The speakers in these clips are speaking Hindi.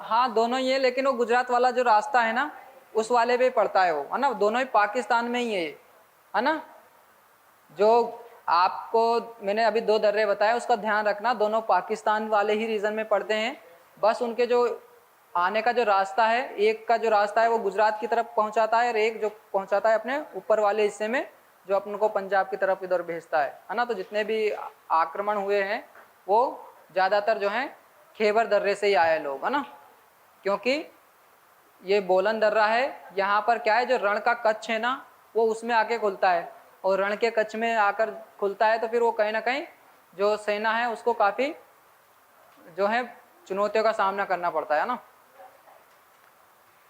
हाँ दोनों ही है, लेकिन वो गुजरात वाला जो रास्ता है ना उस वाले पे पड़ता है वो, है ना, दोनों ही पाकिस्तान में ही है ना। जो आपको मैंने अभी 2 दर्रे बताए उसका ध्यान रखना, दोनों पाकिस्तान वाले ही रीजन में पड़ते हैं। बस उनके जो आने का जो रास्ता है, एक का जो रास्ता है वो गुजरात की तरफ पहुंचाता है और एक जो पहुंचाता है अपने ऊपर वाले हिस्से में जो अपन को पंजाब की तरफ इधर भेजता है ना। तो जितने भी आक्रमण हुए हैं वो ज़्यादातर जो हैं खैबर दर्रे से ही आए लोग, है ना, क्योंकि ये बोलन दर्रा है, यहाँ पर क्या है जो रण का कच्छ है ना वो उसमें आके खुलता है, और रण के कच्छ में आकर खुलता है तो फिर वो कहीं ना कहीं जो सेना है उसको काफ़ी जो है चुनौतियों का सामना करना पड़ता है ना।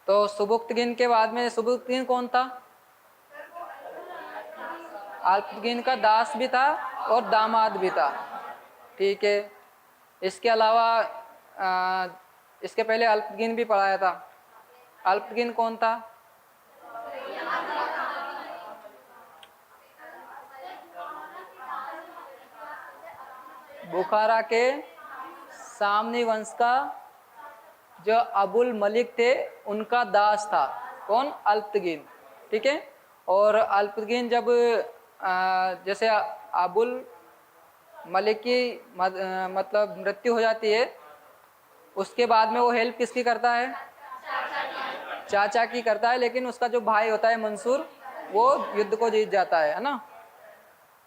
तो सुबुक्तगिन के बाद में सुबुक्तगिन कौन था? अल्पगिन का दास भी था और दामाद भी था, ठीक है। इसके अलावा इसके पहले अल्पगिन भी पढ़ाया था। अल्पगिन कौन था? बुखारा के सामनी वंश का जो अबुल मलिक थे उनका दास था, कौन? अल्पगिन, ठीक है। और अल्पगिन जब जैसे अबुल मलिक की मतलब मृत्यु हो जाती है, उसके बाद में वो हेल्प किसकी करता है? चाचा की करता है, लेकिन उसका जो भाई होता है मंसूर वो युद्ध को जीत जाता है ना।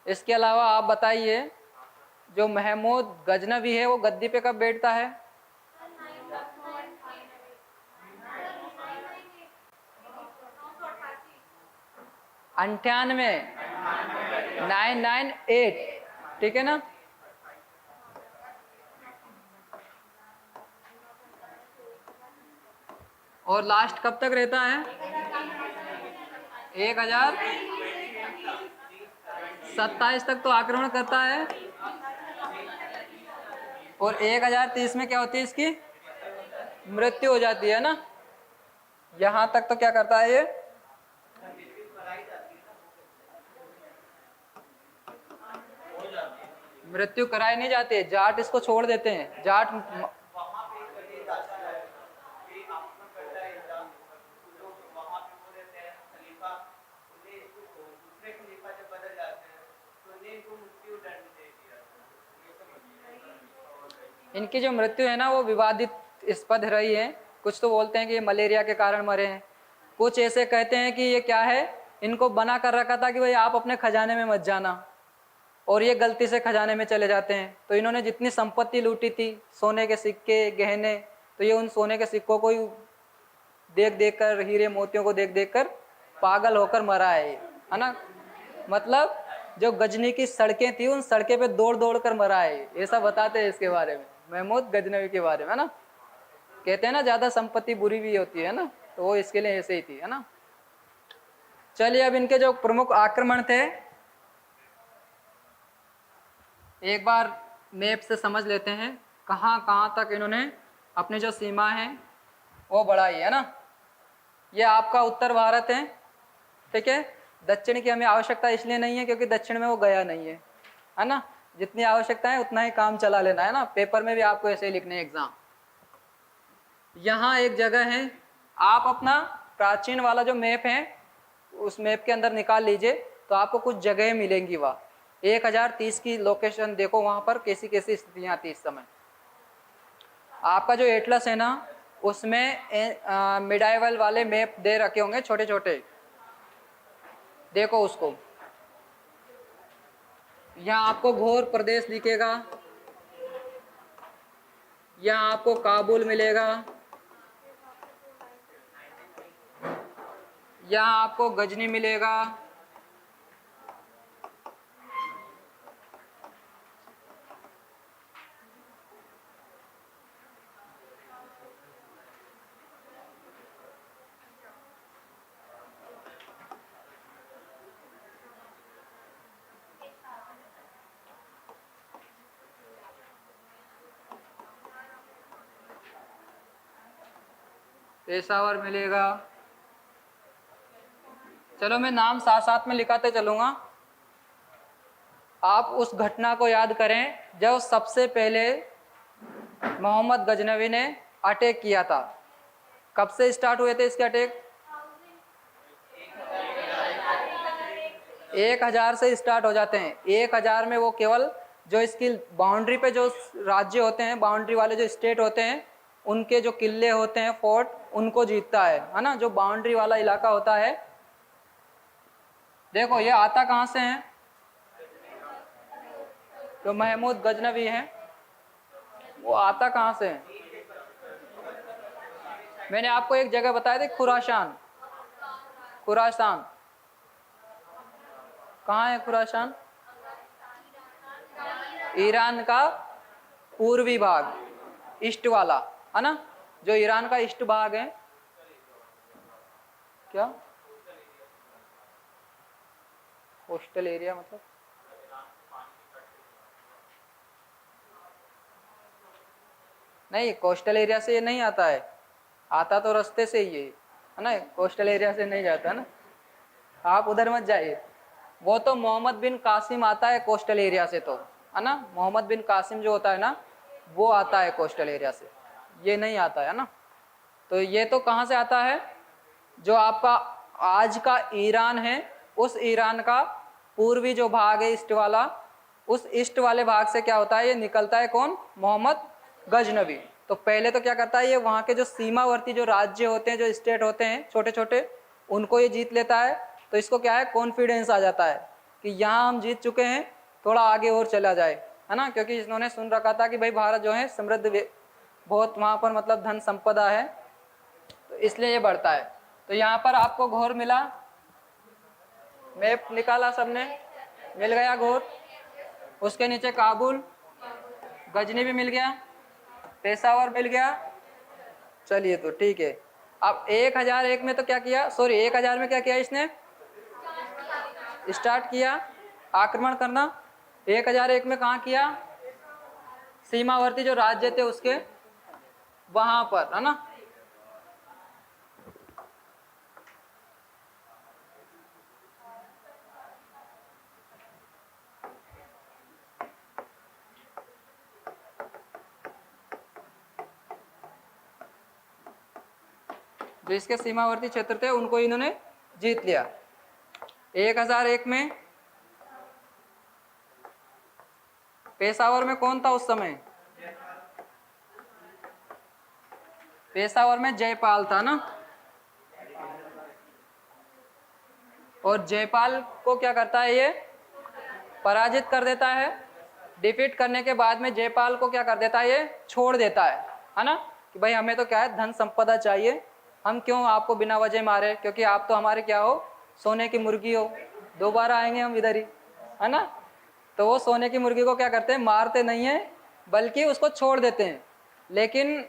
इसके अलावा आप बताइए जो महमूद गजनवी है वो गद्दी पे कब बैठता है? 98, 998, ठीक है ना। और लास्ट कब तक रहता है? 1027 तक तो आक्रमण करता है, और 1030 में क्या होती है इसकी मृत्यु हो जाती है ना। यहां तक तो क्या करता है ये? मृत्यु कराई नहीं जाती है, जाट इसको छोड़ देते हैं। जाट इनकी जो मृत्यु है ना वो विवादित स्पद रही है। कुछ तो बोलते हैं कि ये मलेरिया के कारण मरे हैं, कुछ ऐसे कहते हैं कि ये क्या है, इनको बना कर रखा था कि भाई आप अपने खजाने में मत जाना, और ये गलती से खजाने में चले जाते हैं। तो इन्होंने जितनी संपत्ति लूटी थी, सोने के सिक्के गहने, तो ये उन सोने के सिक्कों को देख देख कर, हीरे मोतियों को देख देख कर पागल होकर मरा है ना। मतलब जो गजनी की सड़कें थी उन सड़कें पे दौड़ दौड़ कर मरा है, ऐसा बताते हैं इसके बारे में, महमूद गजनवी के बारे में, है ना। कहते हैं ना ज्यादा संपत्ति बुरी भी होती है ना, तो वो इसके लिए ऐसे ही थी, है ना। चलिए अब इनके जो प्रमुख आक्रमण थे एक बार मैप से समझ लेते हैं, कहाँ कहाँ तक इन्होंने अपनी जो सीमा है वो बढ़ाई है ना। ये आपका उत्तर भारत है, ठीक है। दक्षिण की हमें आवश्यकता इसलिए नहीं है क्योंकि दक्षिण में वो गया नहीं है ना। जितनी आवश्यकता है उतना ही काम चला लेना है ना, पेपर में भी आपको ऐसे ही लिखने एग्जाम। यहाँ एक जगह है, आप अपना प्राचीन वाला जो मैप है उस मैप के अंदर निकाल लीजिए तो आपको कुछ जगह मिलेंगी। वहाँ 1030 की लोकेशन देखो, वहाँ पर कैसी कैसी स्थितियाँ आती इस समय। आपका जो एटलस है ना उसमें मिडाइवल वाले मैप दे रखे होंगे छोटे छोटे, देखो उसको। यहाँ आपको घोर प्रदेश दिखेगा, यहाँ आपको काबुल मिलेगा, यहाँ आपको गजनी मिलेगा, पेशावर मिलेगा। चलो मैं नाम साथ साथ में लिखाते चलूँगा, आप उस घटना को याद करें जब सबसे पहले मोहम्मद गजनवी ने अटैक किया था। कब से स्टार्ट हुए थे इसके अटैक? 1000 से स्टार्ट हो जाते हैं। 1000 में वो केवल जो इसकी बाउंड्री पे जो राज्य होते हैं, बाउंड्री वाले जो स्टेट होते हैं, उनके जो किले होते हैं, फोर्ट, उनको जीतता है ना। जो बाउंड्री वाला इलाका होता है, देखो ये आता कहाँ से है? जो महमूद गजनवी है वो आता कहाँ से है? मैंने आपको एक जगह बताया थी, खुरासान। खुरासान कहाँ है? खुरासान ईरान का पूर्वी भाग, ईस्ट वाला, है ना। जो ईरान का ईस्ट भाग है, क्या कोस्टल एरिया मतलब? नहीं, कोस्टल एरिया से ये नहीं आता है, आता तो रास्ते से ही है ना, कोस्टल एरिया से नहीं जाता ना, आप उधर मत जाइए। वो तो मोहम्मद बिन कासिम आता है कोस्टल एरिया से, तो है ना, मोहम्मद बिन कासिम जो होता है ना, वो आता है कोस्टल एरिया से, ये नहीं आता है ना। तो ये तो कहाँ से आता है? जो आपका आज का ईरान है, उस ईरान का पूर्वी जो भाग है ईस्ट वाला, उस ईस्ट वाले भाग से क्या होता है, ये निकलता है कौन? मोहम्मद गजनवी। तो पहले तो क्या करता है, ये वहाँ के जो सीमावर्ती जो राज्य होते हैं, जो स्टेट होते हैं छोटे छोटे, उनको ये जीत लेता है। तो इसको क्या है, कॉन्फिडेंस आ जाता है कि यहाँ हम जीत चुके हैं, थोड़ा आगे और चला जाए, है ना। क्योंकि इन्होंने सुन रखा था कि भाई भारत जो है समृद्ध, बहुत वहाँ पर मतलब धन संपदा है, तो इसलिए ये बढ़ता है। तो यहाँ पर आपको घोर मिला, मैप निकाला सबने, मिल गया घोर। उसके नीचे काबुल, गजनी भी मिल गया, पेशावर मिल गया। चलिए तो ठीक है। अब 1001 में तो क्या किया, सॉरी 1000 में क्या किया इसने? स्टार्ट किया आक्रमण करना। 1001 में कहाँ किया? सीमावर्ती जो राज्य थे उसके वहां पर, है ना। जो इसके सीमावर्ती क्षेत्र थे उनको इन्होंने जीत लिया। 1001 में पेशावर में कौन था उस समय? पेशावर में जयपाल था ना। और जयपाल को क्या करता है, ये पराजित कर देता है। डिफीट करने के बाद में जयपाल को क्या कर देता है, ये छोड़ देता है ना। कि भाई हमें तो क्या है, धन संपदा चाहिए, हम क्यों आपको बिना वजह मारे, क्योंकि आप तो हमारे क्या हो, सोने की मुर्गी हो, दोबारा आएंगे हम इधर ही, है ना। तो वो सोने की मुर्गी को क्या करते हैं, मारते नहीं है, बल्कि उसको छोड़ देते हैं। लेकिन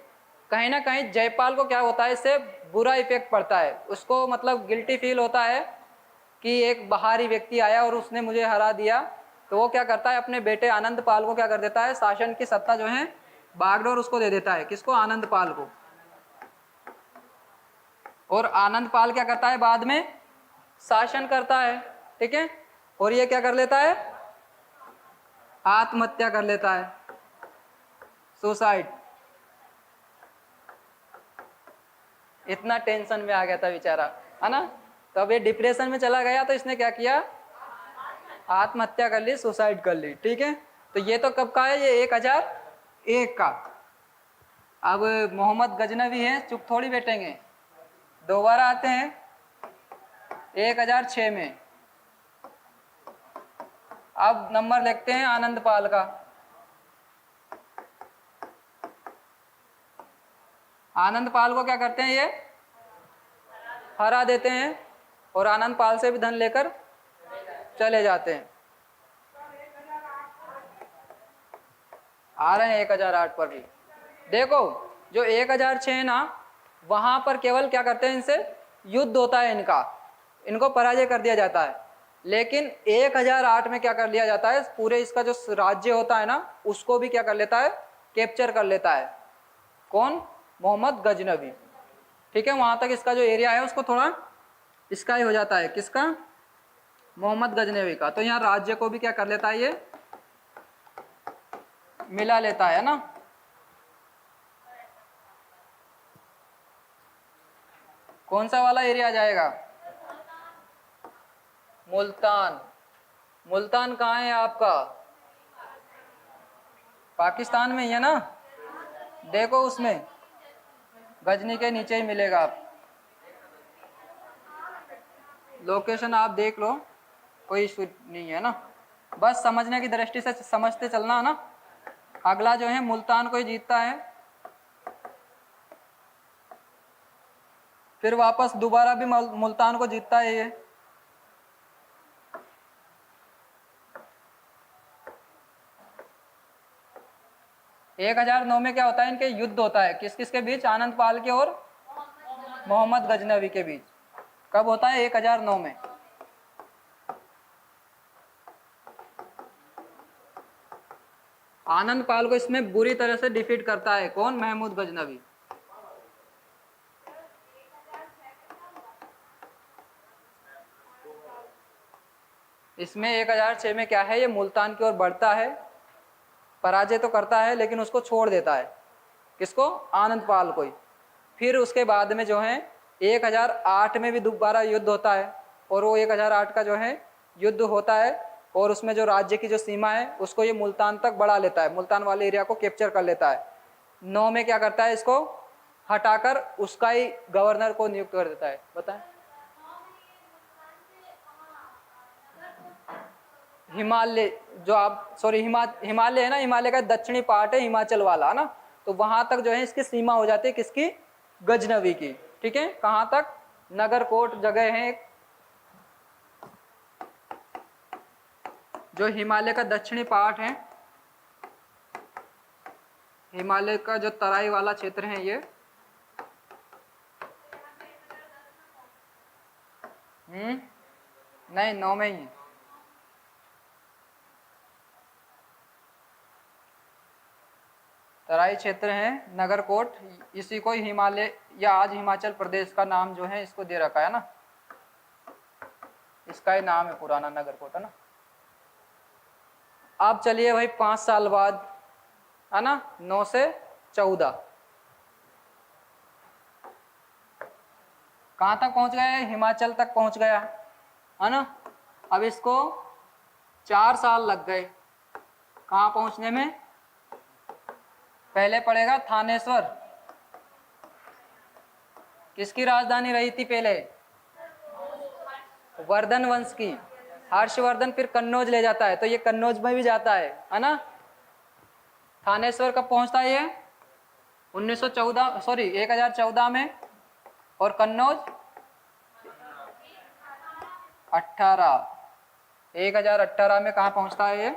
कहीं ना कहीं जयपाल को क्या होता है, इससे बुरा इफेक्ट पड़ता है, उसको मतलब गिल्टी फील होता है कि एक बाहरी व्यक्ति आया और उसने मुझे हरा दिया। तो वो क्या करता है, अपने बेटे आनंद पाल को क्या कर देता है, शासन की सत्ता जो है बागडोर उसको दे देता है। किसको? आनंद पाल को। और आनंद पाल क्या करता है, बाद में शासन करता है, ठीक है। और ये क्या कर लेता है, आत्महत्या कर लेता है, सुसाइड। इतना टेंशन में आ गया था बेचारा, है ना। तो अब ये डिप्रेशन में चला गया, तो इसने क्या किया, आत्महत्या कर ली, सुसाइड कर ली, ठीक है। तो ये तो कब का है, ये 1001 का। अब मोहम्मद गजनवी है, चुप थोड़ी बैठेंगे, दोबारा आते हैं 1006 में। अब नंबर लिखते हैं आनंद पाल का। आनंद पाल को क्या करते हैं, ये हरा देते हैं और आनंद पाल से भी धन लेकर चले जाते हैं। आ रहे हैं 1008 पर भी। देखो जो 1006 है ना, वहां पर केवल क्या करते हैं, इनसे युद्ध होता है, इनको पराजय कर दिया जाता है। लेकिन 1008 में क्या कर लिया जाता है, पूरे इसका जो राज्य होता है ना, उसको भी क्या कर लेता है, कैप्चर कर लेता है। कौन? मोहम्मद गजनवी, ठीक है। वहां तक इसका जो एरिया है उसको थोड़ा इसका ही हो जाता है, किसका? मोहम्मद गजनवी का। तो यहाँ राज्य को भी क्या कर लेता है, ये मिला लेता है ना। कौन सा वाला एरिया आ जाएगा? मुल्तान। मुल्तान कहाँ है आपका? पाकिस्तान में ही है ना? देखो उसमें गजनी के नीचे ही मिलेगा आप, लोकेशन आप देख लो, कोई इशू नहीं है ना, बस समझने की दृष्टि से समझते चलना है ना। अगला जो है मुल्तान को ही जीतता है, फिर वापस दोबारा भी मुल्तान को जीतता है ये। एक 1009 में क्या होता है, इनके युद्ध होता है किस किस के बीच? आनंद पाल के और मोहम्मद गजनवी के बीच। कब होता है? 1009 में। आनंद पाल को इसमें बुरी तरह से डिफीट करता है कौन? महमूद गजनवी। इसमें 1006 में क्या है, ये मुल्तान की ओर बढ़ता है, पराजय तो करता है लेकिन उसको छोड़ देता है। किसको? आनंद पाल को ही। फिर उसके बाद में जो है 1008 में भी दोबारा युद्ध होता है, और वो 1008 का जो है युद्ध होता है, और उसमें जो राज्य की जो सीमा है उसको ये मुल्तान तक बढ़ा लेता है, मुल्तान वाले एरिया को कैप्चर कर लेता है। 9 में क्या करता है, इसको हटाकर उसका ही गवर्नर को नियुक्त कर देता है। बताएं। हिमालय, जो आप सॉरी हिमालय है ना, हिमालय का दक्षिणी पार्ट है हिमाचल वाला ना, तो वहां तक जो है इसकी सीमा हो जाती है किसकी? गजनवी की। ठीक है, कहां तक? नगरकोट जगह है जो हिमालय का दक्षिणी पार्ट है, हिमालय का जो तराई वाला क्षेत्र है ये। नहीं, 9 में ही है। तराई क्षेत्र है नगरकोट, इसी को हिमालय या आज हिमाचल प्रदेश का नाम जो है इसको दे रखा है ना, इसका ही नाम है पुराना नगरकोट, है ना। अब चलिए भाई 5 साल बाद, है ना, 9 से 14 कहाँ तक पहुंच गए? हिमाचल तक पहुंच गया, है ना। अब इसको 4 साल लग गए कहाँ पहुंचने में? पहले पड़ेगा थानेश्वर, किसकी राजधानी रही थी पहले? वर्धन वंश की। हर्षवर्धन फिर कन्नौज ले जाता है, तो ये कन्नौज में भी जाता है ना। थानेश्वर कब पहुंचता है ये? 1914 सॉरी 1014 में, और कन्नौज 1018 में कहाँ पहुंचता है ये?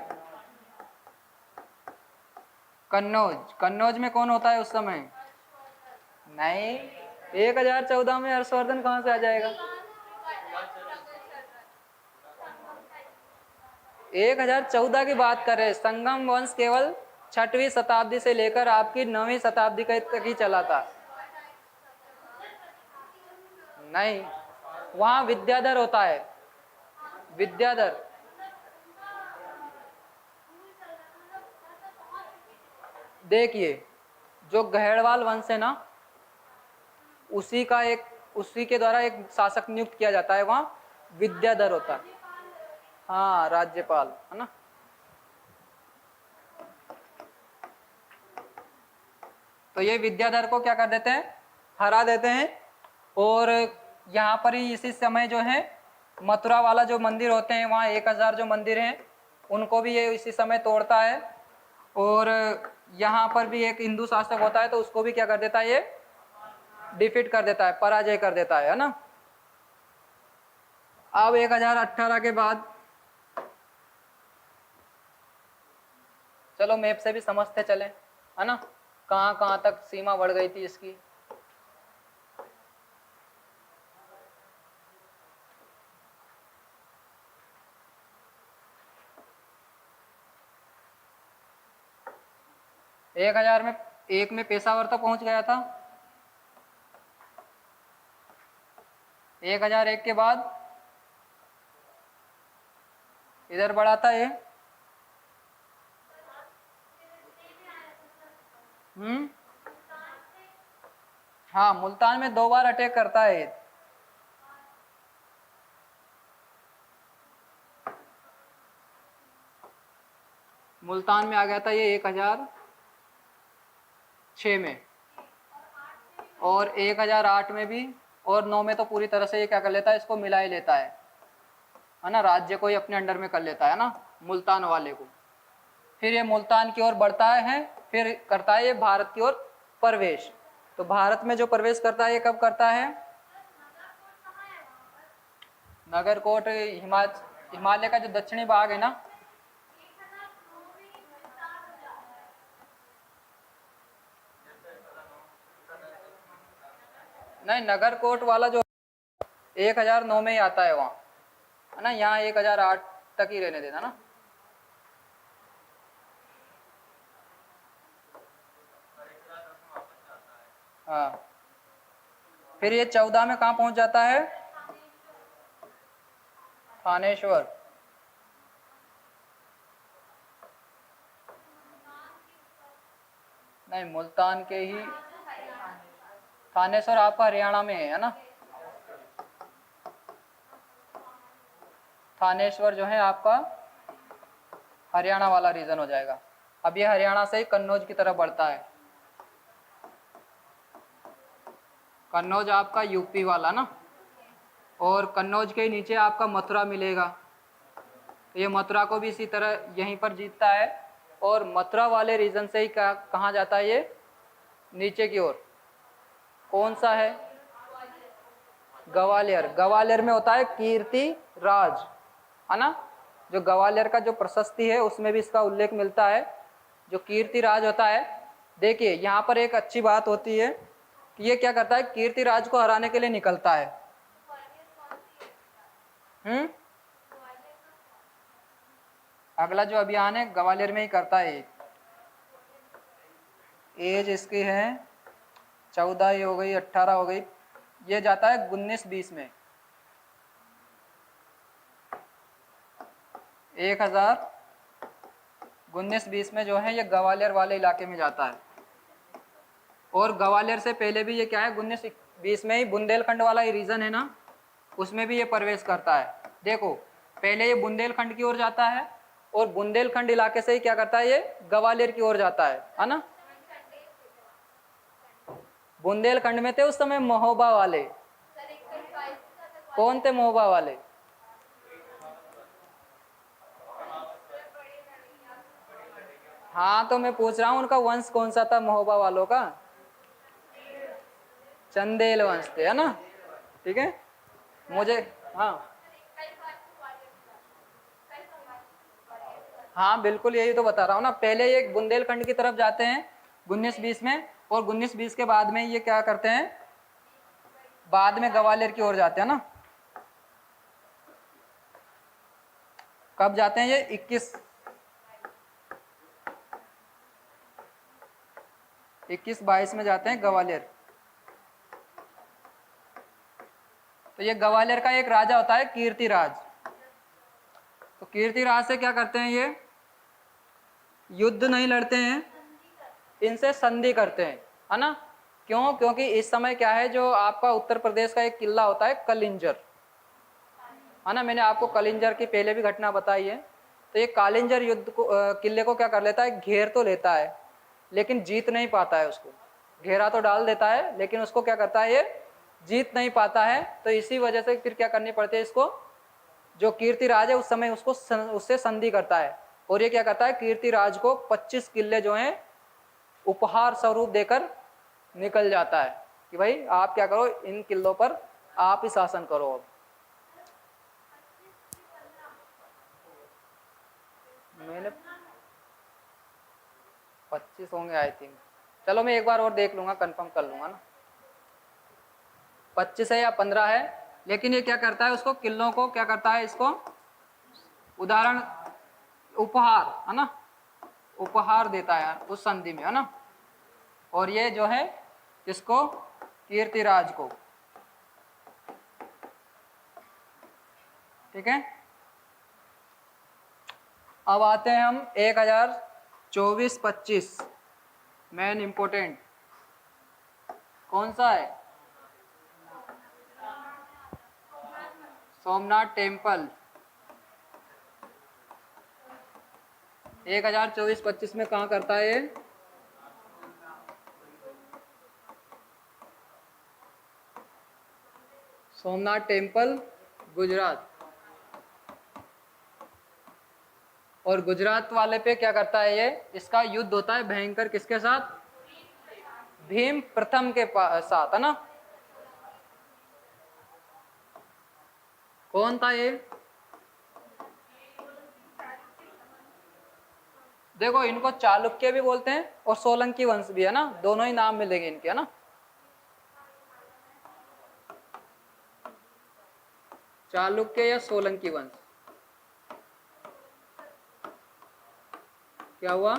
कन्नौज। कन्नौज में कौन होता है उस समय? नहीं, 1014 में हर्षवर्धन कहाँ से आ जाएगा? 1014 की बात करें, संगम वंश केवल 6वीं शताब्दी से लेकर आपकी 9वीं शताब्दी तक ही चला था। नहीं, वहां विद्याधर होता है, विद्याधर। देखिए, जो गहड़वाल वंश है ना, उसी के द्वारा एक शासक नियुक्त किया जाता है, वहां विद्याधर होता है। हाँ, राज्यपाल, है ना। तो ये विद्याधर को क्या कर देते हैं? हरा देते हैं, और यहाँ पर ही इसी समय जो है मथुरा वाला जो मंदिर होते हैं, वहाँ 1000 जो मंदिर हैं उनको भी ये इसी समय तोड़ता है, और यहाँ पर भी एक हिंदू शासक होता है तो उसको भी क्या कर देता है, ये डिफीट कर देता है, पराजय कर देता है ना। अब 1018 के बाद, चलो मैप से भी समझते चले, है ना, कहाँ कहाँ तक सीमा बढ़ गई थी इसकी। एक में पेशावर तक पहुंच गया था। 1001 के बाद इधर बढ़ा था ये। हाँ, मुल्तान में 2 बार अटैक करता है, मुल्तान में आ गया था ये 1006 में, और 1008 में भी, और 9 में तो पूरी तरह से ये क्या कर लेता है, इसको मिला ही लेता है ना, राज्य को ही अपने अंडर में कर लेता है ना, मुल्तान वाले को। फिर ये मुल्तान की ओर बढ़ता है, फिर करता है ये भारत की ओर प्रवेश। तो भारत में जो प्रवेश करता है ये कब करता है? नगरकोट हिमालय का जो दक्षिणी भाग है ना, नहीं, नगरकोट वाला जो 1009 में ही आता है वहाँ, है ना, यहाँ 1008 तक ही रहने देना ना। हाँ, फिर ये 14 में कहाँ पहुंच जाता है? थानेश्वर। नहीं, मुल्तान के ही, थानेश्वर आपका हरियाणा में है ना, थानेश्वर जो है आपका हरियाणा वाला रीजन हो जाएगा। अब ये हरियाणा से ही कन्नौज की तरफ बढ़ता है, कन्नौज आपका यूपी वाला ना, और कन्नौज के नीचे आपका मथुरा मिलेगा। तो ये मथुरा को भी इसी तरह यहीं पर जीतता है, और मथुरा वाले रीजन से ही कहाँ जाता है ये? नीचे की ओर। कौन सा है? ग्वालियर। ग्वालियर में होता है कीर्ति राज, है ना, जो ग्वालियर का जो प्रशस्ति है उसमें भी इसका उल्लेख मिलता है, जो कीर्ति राज होता है। देखिए यहाँ पर एक अच्छी बात होती है कि ये क्या करता है, कीर्ति राज को हराने के लिए निकलता है। अगला जो अभियान है ग्वालियर में ही करता है। एज इसकी है 14 ही हो गई, 18 हो गई, ये जाता है 19-20 में, 19-20 में जो है ये ग्वालियर वाले इलाके में जाता है। और ग्वालियर से पहले भी ये क्या है, 19-20 में ही बुंदेलखंड वाला ही रीजन है ना, उसमें भी ये प्रवेश करता है। देखो पहले ये बुंदेलखंड की ओर जाता है, और बुंदेलखंड इलाके से ही क्या करता है, ये ग्वालियर की ओर जाता है ना। बुंदेलखंड में थे उस समय महोबा वाले। कौन थे महोबा वाले? हाँ, तो मैं पूछ रहा हूँ उनका वंश कौन सा था महोबा वालों का? चंदेल वंश थे, है ना, ठीक है। मुझे हाँ बिल्कुल यही तो बता रहा हूँ ना, पहले ये बुंदेलखंड की तरफ जाते हैं 19-20 में, और 19-20 के बाद में ये क्या करते हैं, बाद में ग्वालियर की ओर जाते हैं ना। कब जाते हैं ये? 21-22 में जाते हैं ग्वालियर। तो ये ग्वालियर का एक राजा होता है कीर्तिराज। तो कीर्तिराज से क्या करते हैं, ये युद्ध नहीं लड़ते हैं, इनसे संधि करते हैं, है ना। क्यों? क्योंकि इस समय क्या है, जो आपका उत्तर प्रदेश का एक किला होता है कलिंजर, है ना, मैंने आपको कलिंजर की पहले भी घटना बताई है। तो ये कालिंजर युद्ध को किले को क्या कर लेता है, घेर तो लेता है लेकिन जीत नहीं पाता है उसको। घेरा तो डाल देता है लेकिन उसको क्या करता है, ये जीत नहीं पाता है। तो इसी वजह से फिर क्या करनी पड़ती है इसको, जो कीर्तिराज है उस समय उसको उससे संधि करता है, और ये क्या करता है, कीर्तिराज को 25 किले जो हैं उपहार स्वरूप देकर निकल जाता है कि भाई आप क्या करो, इन किलों पर आप ही शासन करो। अब मैंने 25 होंगे आई थिंक, चलो मैं एक बार और देख लूंगा, कंफर्म कर लूंगा ना, 25 है या 15 है। लेकिन ये क्या करता है, उसको किलों को क्या करता है, इसको उदाहरण उपहार, है ना, उपहार देता है उस संधि में, है ना। और ये जो है इसको कीर्तिराज को, ठीक है। अब आते हैं हम 1024-25, मेन इंपोर्टेंट कौन सा है, सोमनाथ टेम्पल। 1024-25 में कहाँ करता है ये? सोमनाथ टेम्पल, गुजरात। और गुजरात वाले पे क्या करता है ये? इसका युद्ध होता है भयंकर, किसके साथ? भीम प्रथम के साथ, है ना। कौन था ये? देखो, इनको चालुक्य भी बोलते हैं और सोलंकी वंश भी, है ना, दोनों ही नाम मिलेंगे इनके, है ना। चालुक्य या सोलंकी वंश, क्या हुआ?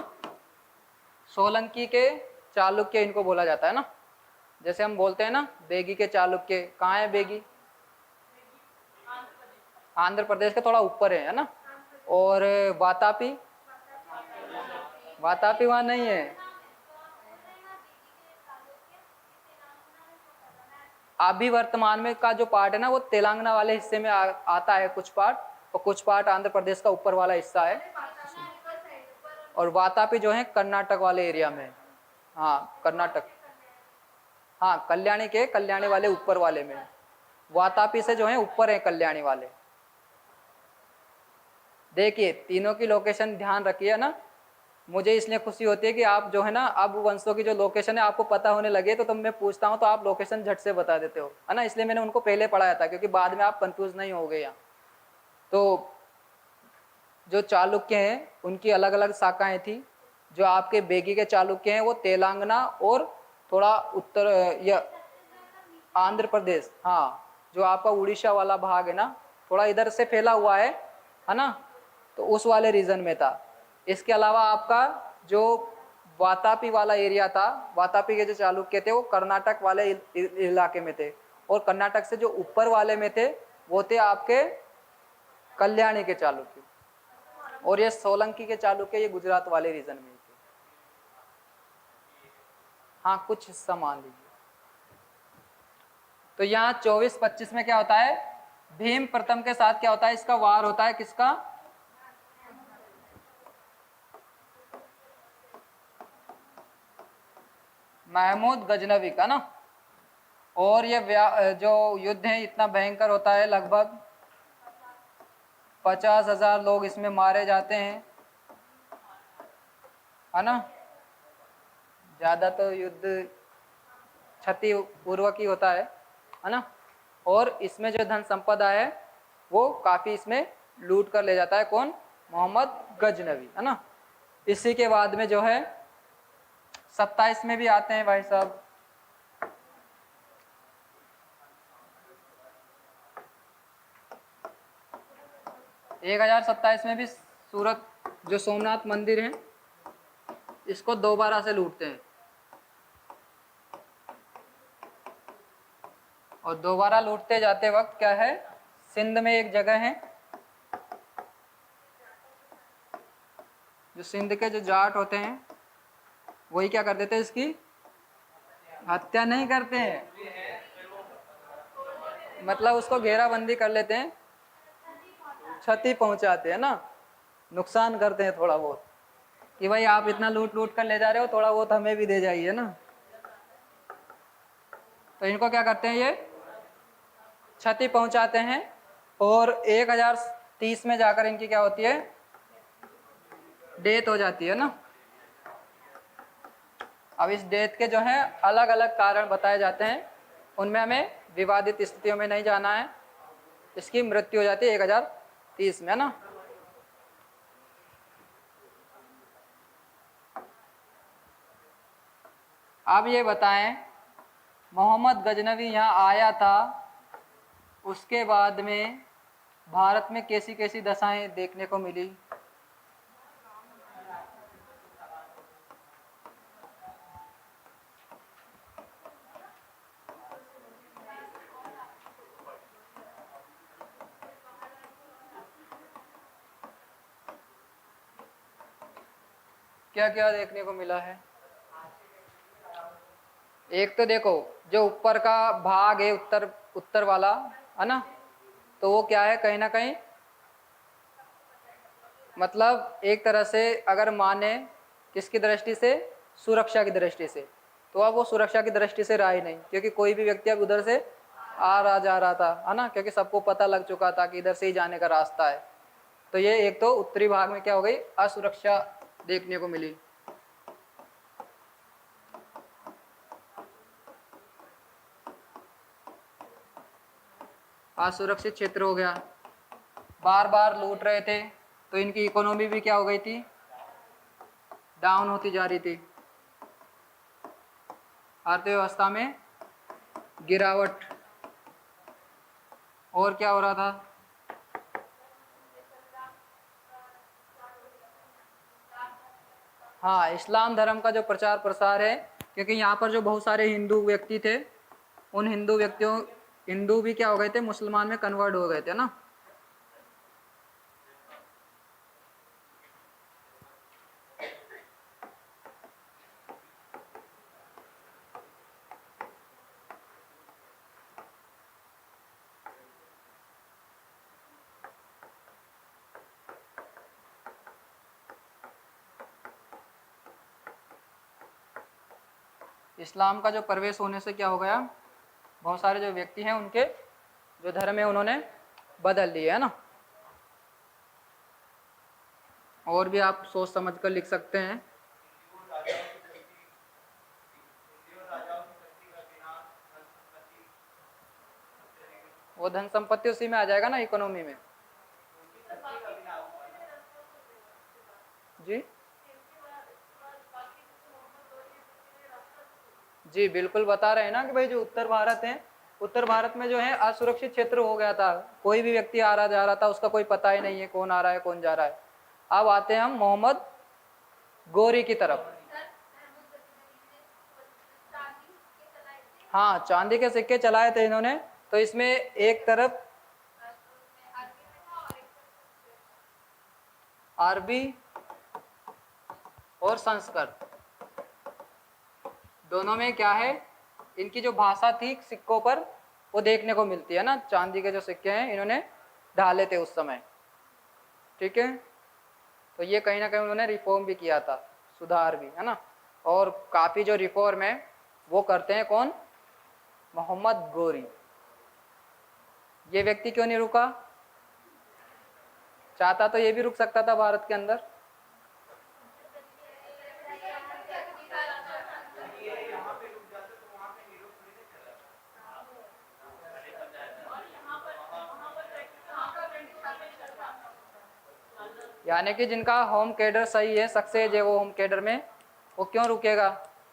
सोलंकी के चालुक्य इनको बोला जाता है ना। जैसे हम बोलते हैं ना बेगी के चालुक्य, कहाँ है बेगी? आंध्र प्रदेश के थोड़ा ऊपर है ना। और वातापी, वातापी वहां नहीं है। अभी वर्तमान में का जो पार्ट है ना वो तेलंगाना वाले हिस्से में आता है कुछ पार्ट, और कुछ पार्ट आंध्र प्रदेश का ऊपर वाला हिस्सा है। और वातापी जो है कर्नाटक वाले एरिया में। हाँ कर्नाटक, हाँ कल्याणी के, कल्याणी वाले ऊपर वाले में। वातापी से जो है ऊपर है कल्याणी वाले। देखिए तीनों की लोकेशन ध्यान रखिए ना। मुझे इसलिए खुशी होती है कि आप जो है ना अब वंशों की जो लोकेशन है आपको पता होने लगे, तो मैं पूछता हूँ तो आप लोकेशन झट से बता देते हो, है ना। इसलिए मैंने उनको पहले पढ़ाया था क्योंकि बाद में आप कंफ्यूज नहीं हो गए यहाँ। तो जो चालुक्य हैं उनकी अलग अलग शाखाएं थी। जो आपके बेगी के चालुक्य हैं वो तेलंगाना और थोड़ा उत्तर या आंध्र प्रदेश, हाँ जो आपका उड़ीसा वाला भाग है ना, थोड़ा इधर से फैला हुआ है ना, तो उस वाले रीजन में था। इसके अलावा आपका जो वातापी वाला एरिया था, वातापी के जो चालुक्य थे वो कर्नाटक वाले इलाके में थे, और कर्नाटक से जो ऊपर वाले में थे वो थे आपके कल्याणी के चालुक्य, और ये सोलंकी के चालुक्य ये गुजरात वाले रीजन में थे। हाँ कुछ हिस्सा मान लीजिए। तो यहाँ 24-25 में क्या होता है? भीम प्रथम के साथ क्या होता है? इसका वार होता है, किसका? महमूद गजनवी का ना। और ये जो युद्ध है इतना भयंकर होता है, लगभग 50,000 लोग इसमें मारे जाते हैं, है ना। ज्यादा तो युद्ध क्षति पूर्वक ही होता है ना। और इसमें जो धन संपदा है वो काफी इसमें लूट कर ले जाता है, कौन? मोहम्मद गजनवी, है ना। इसी के बाद में जो है 27 में भी आते हैं भाई साहब। एक 1027 में भी सूरत जो सोमनाथ मंदिर है इसको दोबारा से लूटते हैं, और दोबारा लूटते जाते वक्त क्या है, सिंध में एक जगह है, जो सिंध के जो जाट होते हैं वही क्या कर देते हैं, इसकी हत्या नहीं करते हैं, मतलब उसको घेराबंदी कर लेते हैं, क्षति पहुंचाते हैं ना, नुकसान करते हैं थोड़ा बहुत, कि भाई आप इतना लूट लूट कर ले जा रहे हो, थोड़ा बहुत हमें भी दे जाइए ना। तो इनको क्या करते हैं, ये क्षति पहुंचाते हैं। और 1030 में जाकर इनकी क्या होती है, डेथ हो जाती है ना। अब इस डेथ के जो है अलग अलग कारण बताए जाते हैं, उनमें हमें विवादित स्थितियों में नहीं जाना है। इसकी मृत्यु हो जाती है 1030 में, है ना। अब ये बताएं, मोहम्मद गजनवी यहाँ आया था, उसके बाद में भारत में कैसी कैसी दशाएं देखने को मिली? क्या क्या देखने को मिला है? एक तो देखो जो ऊपर का भाग है, उत्तर उत्तर वाला, है ना, तो वो क्या है, कहीं ना कहीं मतलब एक तरह से अगर माने किसकी दृष्टि से, सुरक्षा की दृष्टि से, तो अब वो सुरक्षा की दृष्टि से रहा ही नहीं, क्योंकि कोई भी व्यक्ति अब उधर से आ रहा जा रहा था, है ना, क्योंकि सबको पता लग चुका था कि इधर से ही जाने का रास्ता है। तो ये एक तो उत्तरी भाग में क्या हो गई, असुरक्षा देखने को मिली। असुरक्षित क्षेत्र हो गया, बार बार लूट रहे थे, तो इनकी इकोनॉमी भी क्या हो गई थी, डाउन होती जा रही थी, अर्थव्यवस्था में गिरावट। और क्या हो रहा था, हाँ, इस्लाम धर्म का जो प्रचार प्रसार है, क्योंकि यहाँ पर जो बहुत सारे हिंदू व्यक्ति थे, उन हिंदू व्यक्तियों, हिंदू भी क्या हो गए थे, मुसलमान में कन्वर्ट हो गए थे ना। इस्लाम का जो प्रवेश होने से क्या हो गया, बहुत सारे जो व्यक्ति हैं उनके जो धर्म है उन्होंने बदल लिए, है ना। और भी आप सोच समझ कर लिख सकते हैं। वो धन संपत्ति उसी में आ जाएगा ना, इकोनॉमी में। जी जी बिल्कुल बता रहे हैं ना कि भाई जो उत्तर भारत है, उत्तर भारत में जो है असुरक्षित क्षेत्र हो गया था, कोई भी व्यक्ति आ रहा जा रहा था, उसका कोई पता ही नहीं है कौन आ रहा है कौन जा रहा है। अब आते हैं हम मोहम्मद गोरी की तरफ। हाँ, चांदी के सिक्के चलाए थे इन्होंने। तो इसमें एक तरफ अरबी और संस्कृत, दोनों में क्या है, इनकी जो भाषा थी सिक्कों पर वो देखने को मिलती है ना। चांदी के जो सिक्के हैं इन्होंने ढाले थे उस समय, ठीक है। तो ये कहीं ना कहीं उन्होंने रिफॉर्म भी किया था, सुधार भी, है ना। और काफ़ी जो रिफॉर्म है वो करते हैं कौन, मोहम्मद गोरी। ये व्यक्ति क्यों नहीं रुका, चाहता तो ये भी रुक सकता था भारत के अंदर। यानी कि जिनका होम कैडर सही है, सक्सेस है वो होम कैडर में, वो क्यों रुकेगा,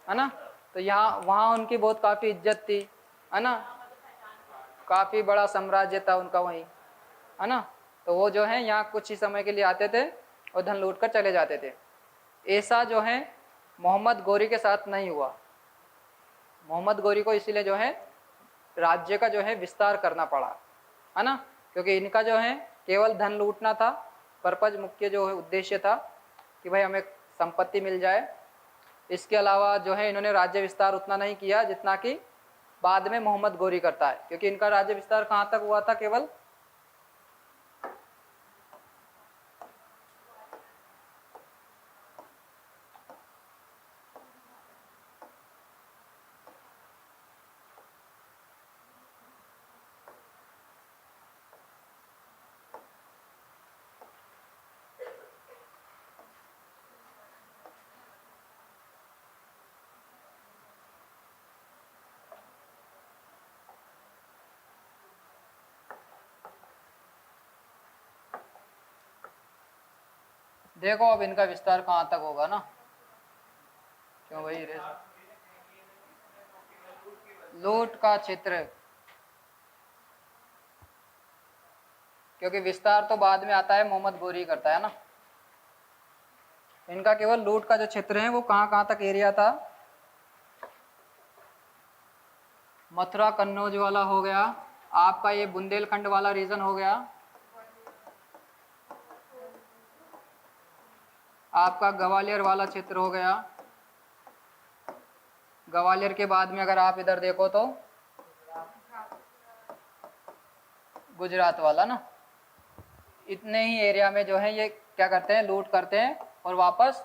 है ना। तो यहाँ वहाँ उनकी बहुत काफ़ी इज्जत थी, है ना, काफ़ी बड़ा साम्राज्य था उनका वहीं, है ना। तो वो जो है यहाँ कुछ ही समय के लिए आते थे और धन लूट कर चले जाते थे। ऐसा जो है मोहम्मद गोरी के साथ नहीं हुआ। मोहम्मद गोरी को इसीलिए जो है राज्य का जो है विस्तार करना पड़ा, है ना, क्योंकि इनका जो है केवल धन लूटना था, पर्पज मुख्य जो है उद्देश्य था कि भाई हमें संपत्ति मिल जाए। इसके अलावा जो है इन्होंने राज्य विस्तार उतना नहीं किया जितना कि बाद में मोहम्मद गोरी करता है, क्योंकि इनका राज्य विस्तार कहाँ तक हुआ था, केवल देखो अब इनका विस्तार कहाँ तक होगा ना। क्यों भाई, लूट का क्षेत्र, क्योंकि विस्तार तो बाद में आता है, मोहम्मद गोरी करता है ना। इनका केवल लूट का जो क्षेत्र है वो कहाँ कहाँ तक एरिया था, मथुरा कन्नौज वाला हो गया, आपका ये बुंदेलखंड वाला रीजन हो गया, आपका ग्वालियर वाला क्षेत्र हो गया, ग्वालियर के बाद में अगर आप इधर देखो तो गुजरात वाला ना। इतने ही एरिया में जो है ये क्या करते हैं, लूट करते हैं और वापस